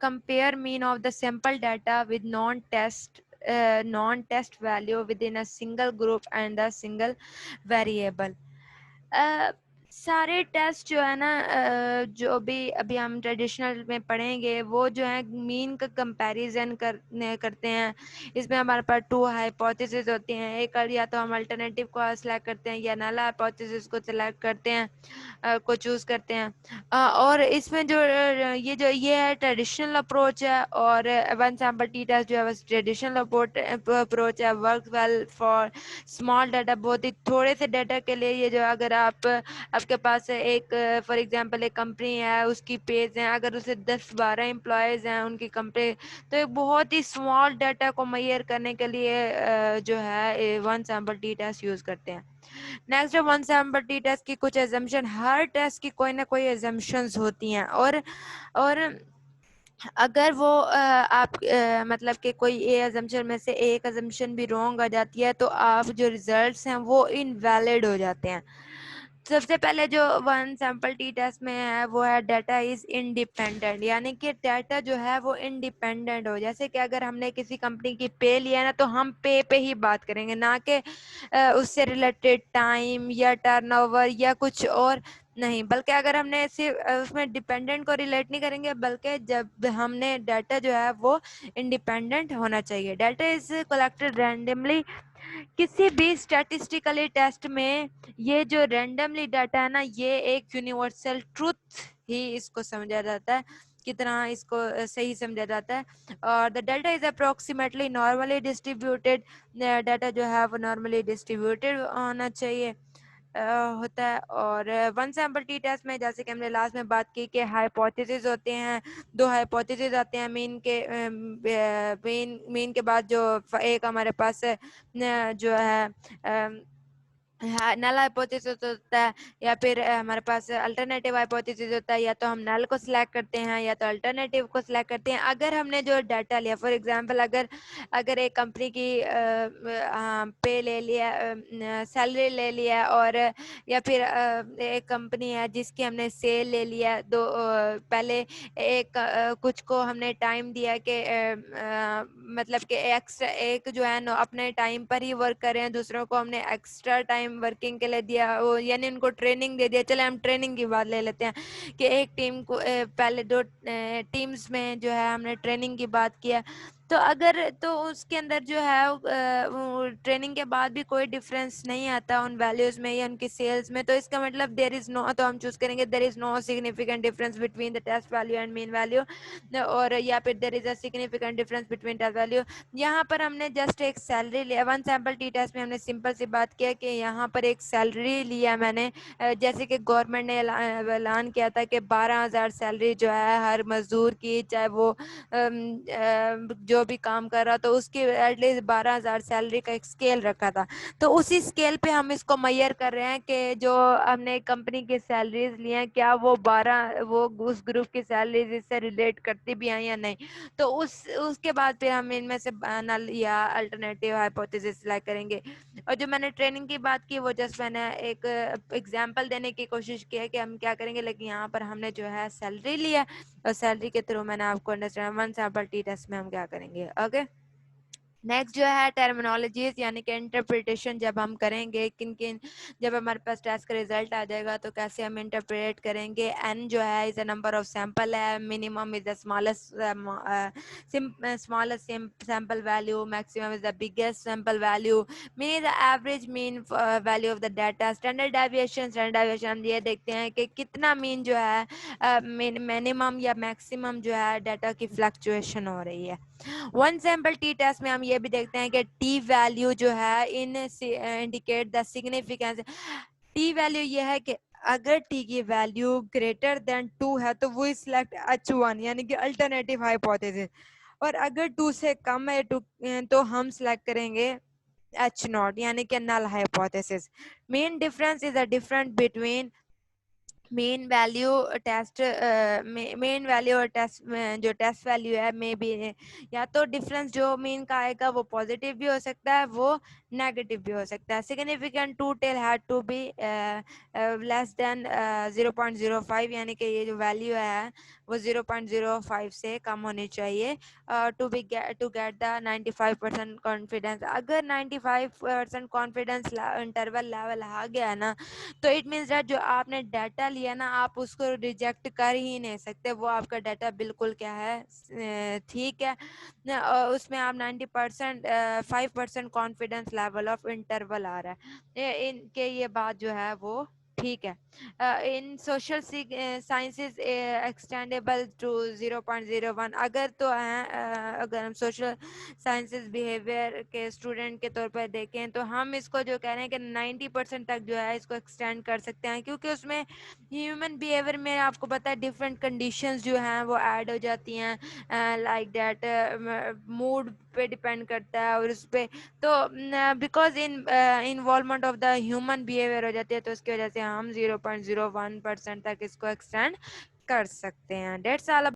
compare mean of the sample data with non-test value within a single group and a single variable. अ, सारे test जो है ना, जो भी अभी हम ट्रेडिशनल में पढ़ेंगे वो जो है मीन का कंपैरिजन करते हैं। इसमें हमारे पास टू हाइपोथेसिस होती हैं, एक या तो हम अल्टरनेटिव को सिलेक्ट करते हैं या नल हाइपोथेसिस को सिलेक्ट करते हैं, को चूज करते हैं। और इसमें जो ये है ट्रेडिशनल अप्रोच है, और वन सैम्पल टी टेस्ट जो है ट्रेडिशनल अप्रोच है, work well for small data, बहुत ही थोड़े से डाटा के लिए। ये जो अगर आपके पास एक फॉर एग्जांपल एक कंपनी है, उसकी पेज है, अगर उसे 10-12 एम्प्लॉयज हैं उनकी कंपनी, तो एक बहुत ही स्मॉल डाटा को मेजर करने के लिए जो है one sample T test use करते हैं। नेक्स्ट है वन सैम्पल टी टेस्ट की कुछ एजम्पशन। हर टेस्ट की कोई ना कोई एजम्पशंस होती हैं, और अगर वो आप मतलब कि कोई ए अजम्पशन में से एक अजम्पशन भी रॉन्ग आ जाती है तो आप जो रिजल्ट्स हैं वो इनवैलिड हो जाते हैं। सबसे पहले जो वन सैम्पल टी टेस्ट में है वो है डाटा इज इंडिपेंडेंट, यानी कि डाटा जो है वो इंडिपेंडेंट हो। जैसे कि अगर हमने किसी कंपनी की पे लिया ना, तो हम पे ही बात करेंगे, ना कि उससे रिलेटेड टाइम या टर्नओवर या कुछ और नहीं। बल्कि अगर हमने सिर्फ उसमें डिपेंडेंट को रिलेट नहीं करेंगे, बल्कि जब हमने डाटा जो है वो इंडिपेंडेंट होना चाहिए। Data is collected randomly. किसी भी स्टैटिस्टिकली टेस्ट में ये जो रैंडमली डाटा है ना, ये एक यूनिवर्सल ट्रूथ ही इसको समझा जाता है, कितना इसको सही समझा जाता है। और the data is approximately normally distributed. Data जो है वो नॉर्मली डिस्ट्रीब्यूटेड होना चाहिए होता है। और वन सैम्पल टी टेस्ट में जैसे कि हमने लास्ट में बात की कि हाइपोथेसिस होते हैं, दो हाइपोथेसिस आते हैं मीन के। मीन के बाद जो एक हमारे पास जो है नल हाइपोथेसिस होता है, या फिर हमारे पास अल्टरनेटिव हाइपोथेसिस होता है। या तो हम नल को सिलेक्ट करते हैं या तो अल्टरनेटिव को सिलेक्ट करते हैं। अगर हमने जो डाटा लिया, फॉर एग्जांपल अगर एक कंपनी की पे ले लिया, सैलरी ले लिया, और या फिर एक कंपनी है जिसकी हमने सेल ले लिया, दो पहले एक कुछ को हमने टाइम दिया कि मतलब कि एक्स्ट्रा एक जो है अपने टाइम पर ही वर्क कर रहे हैं, दूसरों को हमने एक्स्ट्रा टाइम वर्किंग के लिए दिया, वो यानी उनको ट्रेनिंग दे दिया। चले हम ट्रेनिंग की बात ले लेते हैं कि एक टीम को पहले दो टीम्स में जो है हमने ट्रेनिंग की बात किया, तो अगर तो उसके अंदर जो है ट्रेनिंग के बाद भी कोई डिफरेंस नहीं आता उन वैल्यूज में या उनकी सेल्स में, तो इसका मतलब देयर इज नो, तो हम चूज करेंगे there is no significant difference between the test value and mean value, और या फिर there is a significant difference between test value. यहाँ पर हमने जस्ट एक सैलरी लिया, वन सैम्पल टी टेस्ट में हमने सिंपल सी बात किया कि यहाँ पर एक सैलरी लिया मैंने, जैसे कि गवर्नमेंट ने ऐलान किया था कि 12,000 सैलरी जो है हर मजदूर की, चाहे वो जो भी काम कर रहा, तो उसकी एटलीस्ट 12,000 सैलरी का एक स्केल रखा था। तो उसी स्केल पे हम इसको मैयर कर रहे हैं कि जो हमने कंपनी की सैलरीज ली हैं, क्या वो उस ग्रुप की सैलरीज इससे रिलेट करती भी हैं या नहीं। तो उसके बाद फिर हम इनमें से नल या अल्टरनेटिव हाइपोथेसिस सिलेक्ट करेंगे। और जो मैंने ट्रेनिंग की बात की वो जस्ट मैंने एक एग्जांपल देने की कोशिश की है कि हम क्या करेंगे, लेकिन यहाँ पर हमने जो है सैलरी लिया, और सैलरी के थ्रू मैंने आपको understand one sample T test में हम क्या करेंगे। ओके, नेक्स्ट जो है टर्मिनोलॉजीज, यानी कि इंटरप्रिटेशन जब हम करेंगे, किन किन, जब हमारे पास टेस्ट का रिजल्ट आ जाएगा तो कैसे हम इंटरप्रेट करेंगे। एन जो है is a number of sample है, minimum is the smallest sample value, maximum is the biggest sample value, mean is the average mean value of the data. Standard deviation हम ये देखते हैं कि कितना मीन जो है मिनिमम या मैक्सिमम जो है डाटा की फ्लक्चुएशन हो रही है। वन सैम्पल टी टेस्ट में हम ये भी देखते हैं कि टी वैल्यू जो है इन indicate the significance. T value ये है कि अगर टी की वैल्यू ग्रेटर देन 2 है तो वो सिलेक्ट H1 यानी कि अल्टरनेटिव हाइपोथेसिस, और अगर 2 से कम है तो हम सिलेक्ट करेंगे H0 यानी कि null hypothesis. Main difference is a difference between main value और टेस्ट जो टेस्ट वैल्यू है, मे बी या तो डिफरेंस जो मीन का आएगा वो पॉजिटिव भी हो सकता है, वो नेगेटिव भी हो सकता है। Significant two tail had to be less than 0.05, यानी कि ये जो वैल्यू है वो 0.05 से कम होनी चाहिए टू गेट द 95% कॉन्फिडेंस। अगर 95% कॉन्फिडेंस इंटरवल लेवल आ गया है ना, तो इट मीन्स दैट जो आपने डाटा लिया ना, आप उसको रिजेक्ट कर ही नहीं सकते, वो आपका डाटा बिल्कुल क्या है, ठीक है। उसमें आप 90% 5% कॉन्फिडेंस लेवल ऑफ इंटरवल आ रहा है, इनके ये बात जो है वो ठीक है। इन सोशल साइंसेस एक्सटेंडेबल टू 0.01, अगर तो है अगर हम सोशल साइंसेस बिहेवियर के स्टूडेंट के तौर पर देखें तो हम इसको जो कह रहे हैं कि 90% तक जो है इसको एक्सटेंड कर सकते हैं, क्योंकि उसमें ह्यूमन बिहेवियर में आपको पता है डिफरेंट कंडीशंस जो हैं वो ऐड हो जाती हैं, लाइक दैट मूड पे डिपेंड करता है और उस पे, तो because involvement of the human behaviour हो जाती है, तो उसकी वजह से हम 0.01% तक इसको एक्सटेंड कर सकते हैं। That's all.